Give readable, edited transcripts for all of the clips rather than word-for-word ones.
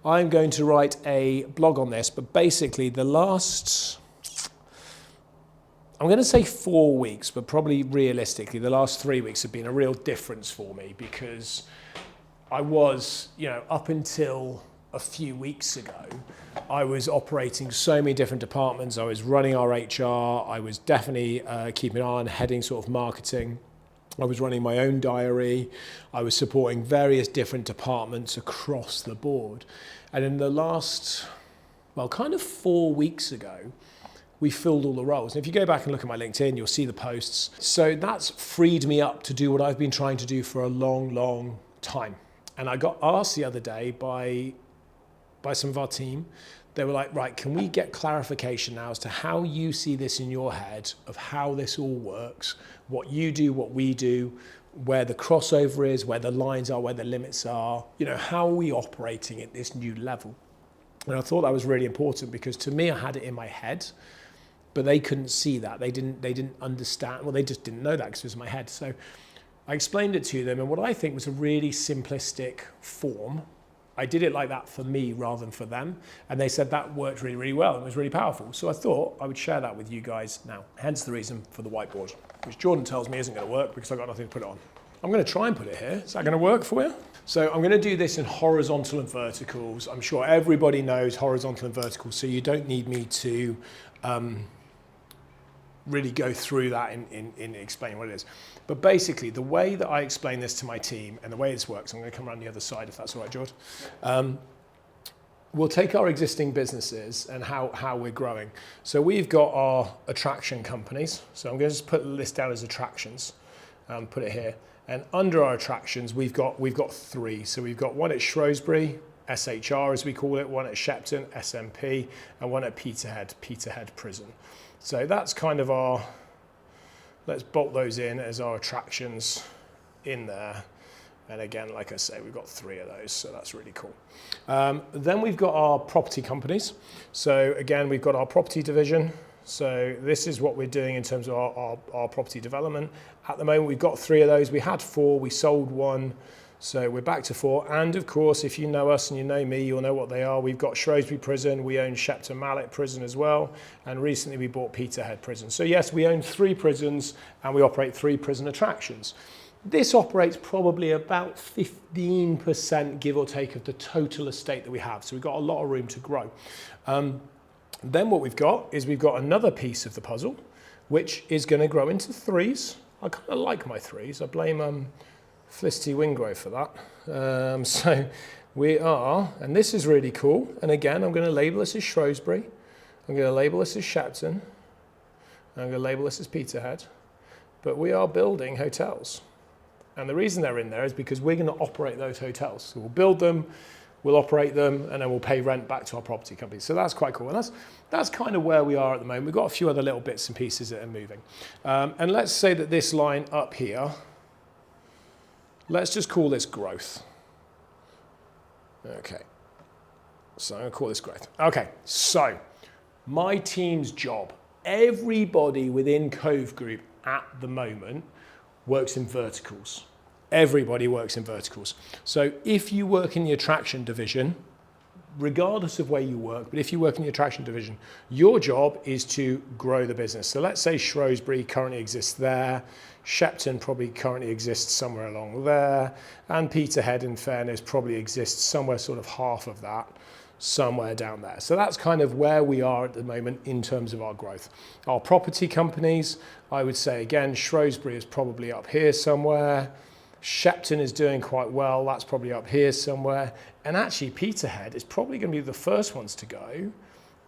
I'm going to write a blog on this, but basically the last, I'm going to say 4 weeks, but probably realistically, the last 3 weeks have been a real difference for me because I was, up until a few weeks ago, I was operating so many different departments. I was running our HR. I was definitely keeping an eye on heading sort of marketing. I was running my own diary. I was supporting various different departments across the board. And in the last, kind of 4 weeks ago, we filled all the roles. And if you go back and look at my LinkedIn, you'll see the posts. So that's freed me up to do what I've been trying to do for a long, long time. And I got asked the other day by some of our team. They were like, right, can we get clarification now as to how you see this in your head of how this all works, what you do, what we do, where the crossover is, where the lines are, where the limits are, how are we operating at this new level? And I thought that was really important because to me, I had it in my head, but they couldn't see that. They didn't understand. Well, they just didn't know that because it was in my head. So I explained it to them, and what I think was a really simplistic form. I did it like that for me rather than for them. And they said that worked really, really well. It was really powerful. So I thought I would share that with you guys now. Hence the reason for the whiteboard, which Jordan tells me isn't going to work because I've got nothing to put it on. I'm going to try and put it here. Is that going to work for you? So I'm going to do this in horizontal and verticals. I'm sure everybody knows horizontal and verticals, so you don't need me to really go through that in explaining what it is. But basically, the way that I explain this to my team and the way this works, I'm going to come around the other side if that's all right, George. We'll take our existing businesses and how we're growing. So we've got our attraction companies. So I'm going to just put the list down as attractions, put it here. And under our attractions, we've got 3. So we've got one at Shrewsbury, SHR as we call it, one at Shepton, SMP, and one at Peterhead Prison. So that's kind of our, let's bolt those in as our attractions in there. And again, like I say, we've got 3 of those, so that's really cool. Then we've got our property companies. So again, we've got our property division. So this is what we're doing in terms of our property development. At the moment, we've got 3 of those. We had 4, we sold 1. So we're back to 4. And of course, if you know us and you know me, you'll know what they are. We've got Shrewsbury Prison. We own Shepton Mallet Prison as well. And recently we bought Peterhead Prison. So yes, we own 3 prisons and we operate 3 prison attractions. This operates probably about 15%, give or take, of the total estate that we have. So we've got a lot of room to grow. Then what we've got is we've got another piece of the puzzle, which is going to grow into 3s. I kind of like my 3s. I blame Felicity Wingrove for that. So we are, and this is really cool. And again, I'm going to label this as Shrewsbury. I'm going to label this as Shepton. And I'm going to label this as Peterhead. But we are building hotels. And the reason they're in there is because we're going to operate those hotels. So we'll build them, we'll operate them, and then we'll pay rent back to our property company. So that's quite cool. And that's kind of where we are at the moment. We've got a few other little bits and pieces that are moving. And let's say that this line up here, let's just call this growth. Okay. So I'm going to call this growth. Okay. So my team's job, everybody within Cove Group at the moment works in verticals. Everybody works in verticals. So if you work in the attraction division, regardless of where you work, but if you work in the attraction division, your job is to grow the business. So let's say Shrewsbury currently exists there, Shepton probably currently exists somewhere along there, and Peterhead, in fairness, probably exists somewhere sort of half of that, somewhere down there. So that's kind of where we are at the moment in terms of our growth. Our property companies, I would say again, Shrewsbury is probably up here somewhere. Shepton is doing quite well. That's probably up here somewhere. And actually Peterhead is probably going to be the first ones to go,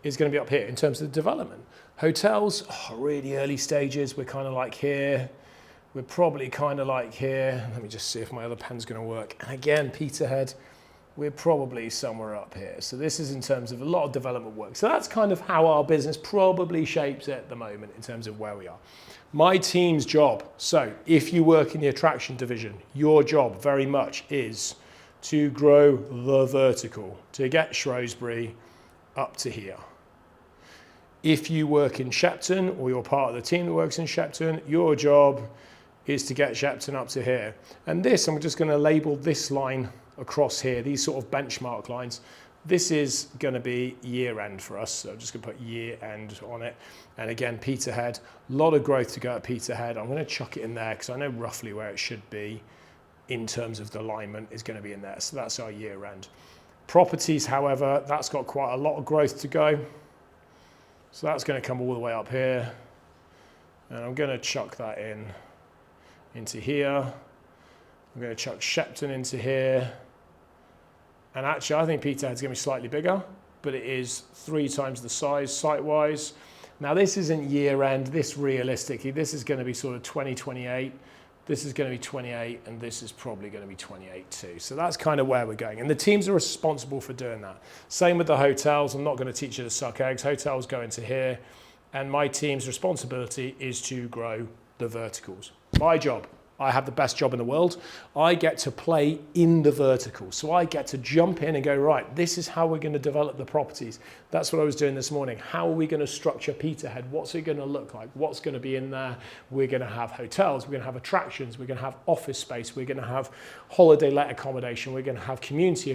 is going to be up here in terms of the development. Hotels, really early stages. We're kind of like here. We're probably kind of like here. Let me just see if my other pen's going to work. And again, Peterhead, we're probably somewhere up here. So this is in terms of a lot of development work. So that's kind of how our business probably shapes at the moment in terms of where we are. My team's job, so if you work in the attraction division, your job very much is to grow the vertical, to get Shrewsbury up to here. If you work in Shepton, or you're part of the team that works in Shepton, your job is to get Shepton up to here. And this, I'm just going to label this line across here, these sort of benchmark lines. This is going to be year end for us, so I'm just going to put year end on it. And again, Peterhead, a lot of growth to go at Peterhead. I'm going to chuck it in there because I know roughly where it should be in terms of the alignment is going to be in there. So that's our year end. Properties, however, that's got quite a lot of growth to go. So that's going to come all the way up here. And I'm going to chuck that into here. I'm going to chuck Shepton into here. And actually, I think Peterhead's going to be slightly bigger, but it is 3 times the size site-wise. Now, this isn't year-end. This realistically, this is going to be sort of 2028. This is going to be 28, and this is probably going to be 28 too. So that's kind of where we're going. And the teams are responsible for doing that. Same with the hotels. I'm not going to teach you to suck eggs. Hotels go into here. And my team's responsibility is to grow the verticals. My job. I have the best job in the world. I get to play in the vertical. So I get to jump in and go, right, this is how we're going to develop the properties. That's what I was doing this morning. How are we going to structure Peterhead? What's it going to look like? What's going to be in there? We're going to have hotels. We're going to have attractions. We're going to have office space. We're going to have holiday let accommodation. We're going to have community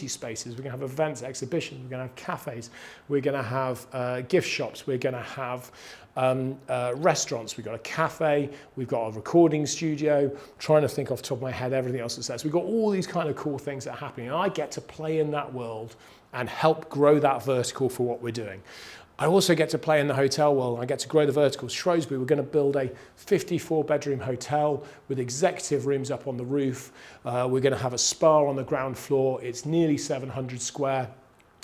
spaces. We're going to have events, exhibitions. We're going to have cafes. We're going to have gift shops. We're going to have restaurants. We've got a cafe. We've got a recording studio. I'm trying to think off the top of my head everything else that's there. So we've got all these kind of cool things that are happening, and I get to play in that world and help grow that vertical for what we're doing. I also get to play in the hotel world. I get to grow the verticals. Shrewsbury, we're going to build a 54-bedroom hotel with executive rooms up on the roof. We're going to have a spa on the ground floor. It's nearly 700 square.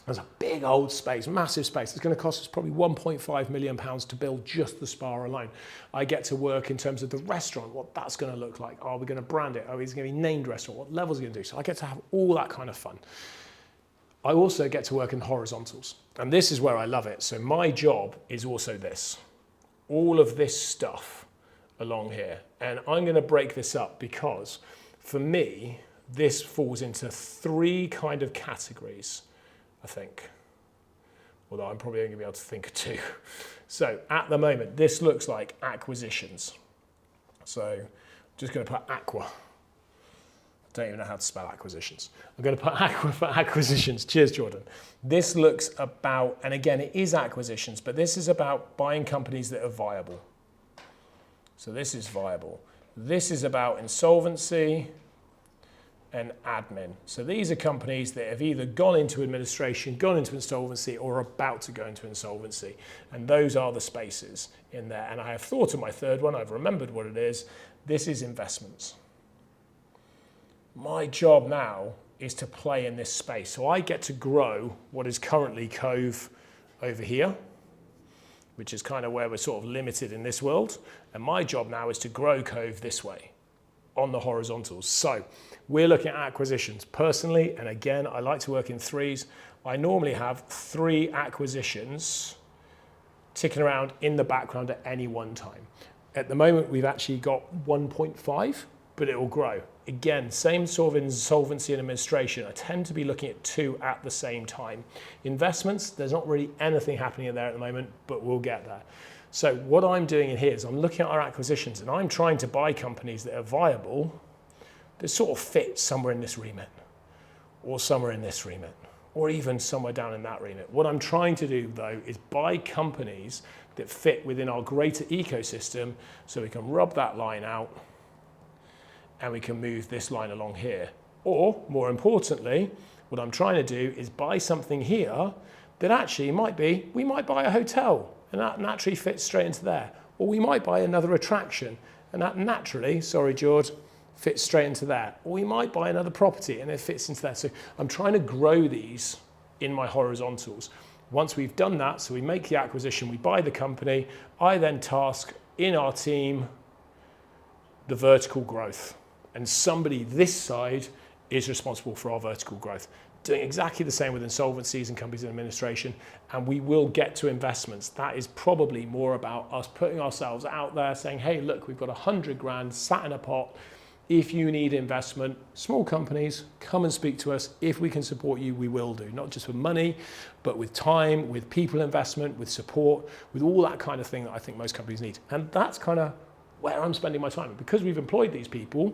There's a big old space, massive space. It's going to cost us probably £1.5 million to build just the spa alone. I get to work in terms of the restaurant, what that's going to look like. Are we going to brand it? Are we going to be named restaurant? What levels are we going to do? So I get to have all that kind of fun. I also get to work in horizontals. And this is where I love it. So my job is also this. All of this stuff along here. And I'm going to break this up because for me, this falls into 3 kind of categories, I think. Although I'm probably only going to be able to think of 2. So at the moment, this looks like acquisitions. So I'm just going to put aqua. I don't even know how to spell acquisitions. I'm going to put aqua for acquisitions. Cheers, Jordan. This looks about, and again, it is acquisitions, but this is about buying companies that are viable. So this is viable. This is about insolvency and admin. So these are companies that have either gone into administration, gone into insolvency, or are about to go into insolvency. And those are the spaces in there. And I have thought of my 3rd one. I've remembered what it is. This is investments. My job now is to play in this space. So I get to grow what is currently Cove over here, which is kind of where we're sort of limited in this world. And my job now is to grow Cove this way on the horizontals. So we're looking at acquisitions. Personally, and again, I like to work in 3s. I normally have 3 acquisitions ticking around in the background at any one time. At the moment, we've actually got 1.5, but it will grow. Again, same sort of insolvency and administration. I tend to be looking at 2 at the same time. Investments, there's not really anything happening in there at the moment, but we'll get there. So what I'm doing in here is I'm looking at our acquisitions and I'm trying to buy companies that are viable, that sort of fit somewhere in this remit, or somewhere in this remit, or even somewhere down in that remit. What I'm trying to do, though, is buy companies that fit within our greater ecosystem so we can rub that line out and we can move this line along here. Or, more importantly, what I'm trying to do is buy something here that actually might be, we might buy a hotel, and that naturally fits straight into there. Or we might buy another attraction, and that naturally, sorry George, fits straight into there. Or we might buy another property, and it fits into there. So I'm trying to grow these in my horizontals. Once we've done that, so we make the acquisition, we buy the company, I then task in our team the vertical growth. And somebody this side is responsible for our vertical growth. Doing exactly the same with insolvencies and companies in administration, and we will get to investments. That is probably more about us putting ourselves out there saying, hey, look, we've got 100 grand sat in a pot. If you need investment, small companies, come and speak to us. If we can support you, we will do. Not just with money, but with time, with people investment, with support, with all that kind of thing that I think most companies need. And that's kind of where I'm spending my time. Because we've employed these people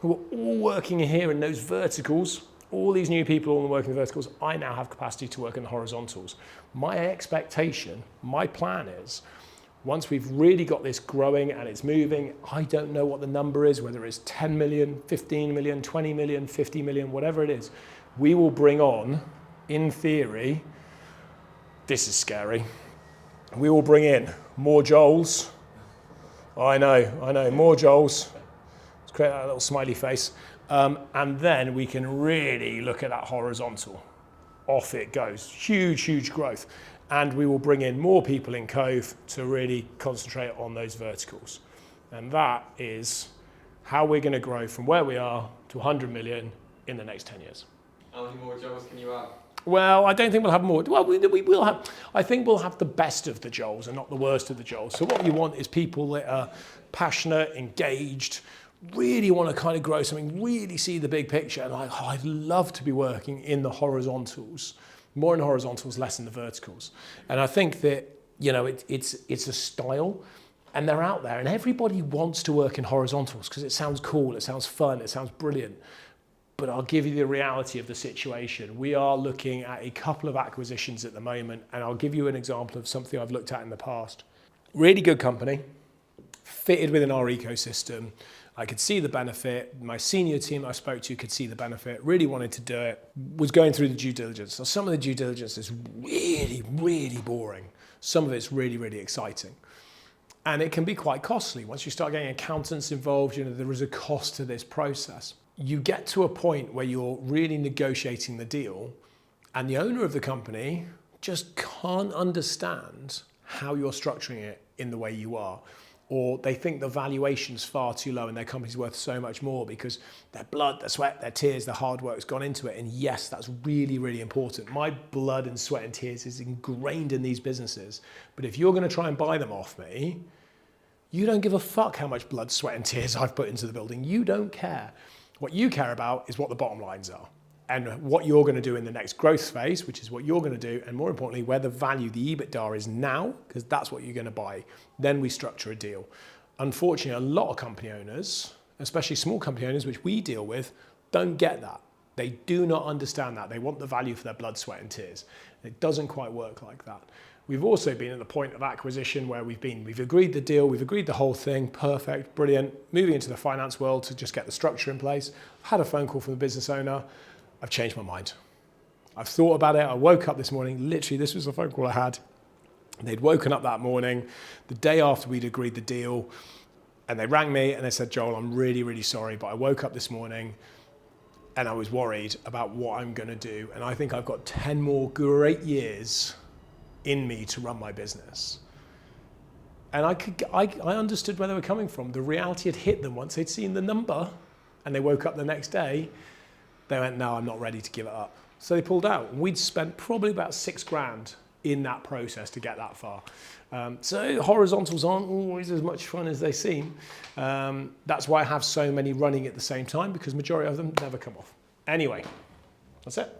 who are all working here in those verticals, all these new people all working in the verticals, I now have capacity to work in the horizontals. My expectation, my plan is, once we've really got this growing and it's moving, I don't know what the number is, whether it's 10 million, 15 million, 20 million, 50 million, whatever it is, we will bring on, in theory, this is scary, we will bring in more Joels. I know, more Joels. Let's create that little smiley face. And then we can really look at that horizontal. Off it goes. Huge, huge growth. And we will bring in more people in Cove to really concentrate on those verticals. And that is how we're going to grow from where we are to 100 million in the next 10 years. How many more Joels can you have? Well, I don't think we'll have more. Well, we will have. I think we'll have the best of the Joels and not the worst of the Joels. So what you want is people that are passionate, engaged, really want to kind of grow something, really see the big picture, and like, oh, I'd love to be working in the horizontals, more in the horizontals, less in the verticals. And I think that, you know, it's a style, and they're out there, and everybody wants to work in horizontals because it sounds cool, it sounds fun, it sounds brilliant. But I'll give you the reality of the situation. We are looking at a couple of acquisitions at the moment, and I'll give you an example of something I've looked at in the past. Really good company, fitted within our ecosystem. I could see the benefit. My senior team I spoke to could see the benefit, really wanted to do it, was going through the due diligence. So some of the due diligence is really, really boring. Some of it's really, really exciting. And it can be quite costly. Once you start getting accountants involved, you know, there is a cost to this process. You get to a point where you're really negotiating the deal, and the owner of the company just can't understand how you're structuring it in the way you are. Or they think the valuation's far too low and their company's worth so much more because their blood, their sweat, their tears, their hard work's gone into it. And yes, that's really, really important. My blood and sweat and tears is ingrained in these businesses. But if you're going to try and buy them off me, you don't give a fuck how much blood, sweat and tears I've put into the building. You don't care. What you care about is what the bottom lines are and what you're going to do in the next growth phase, which is what you're going to do, and more importantly, where the value, the EBITDA is now, because that's what you're going to buy. Then we structure a deal. Unfortunately, a lot of company owners, especially small company owners, which we deal with, don't get that. They do not understand that. They want the value for their blood, sweat and tears. It doesn't quite work like that. We've also been at the point of acquisition where we've agreed the deal, we've agreed the whole thing, perfect, brilliant, moving into the finance world to just get the structure in place. Had a phone call from the business owner. I've changed my mind. I've thought about it. I woke up this morning, literally this was the phone call I had. They'd woken up that morning, the day after we'd agreed the deal, and they rang me and they said, Joel, I'm really, really sorry, but I woke up this morning and I was worried about what I'm gonna do. And I think I've got 10 more great years in me to run my business. And I understood where they were coming from. The reality had hit them once they'd seen the number and they woke up the next day. They went, no, I'm not ready to give it up. So they pulled out. We'd spent probably about $6,000 in that process to get that far. So horizontals aren't always as much fun as they seem. That's why I have so many running at the same time, because majority of them never come off. Anyway, that's it.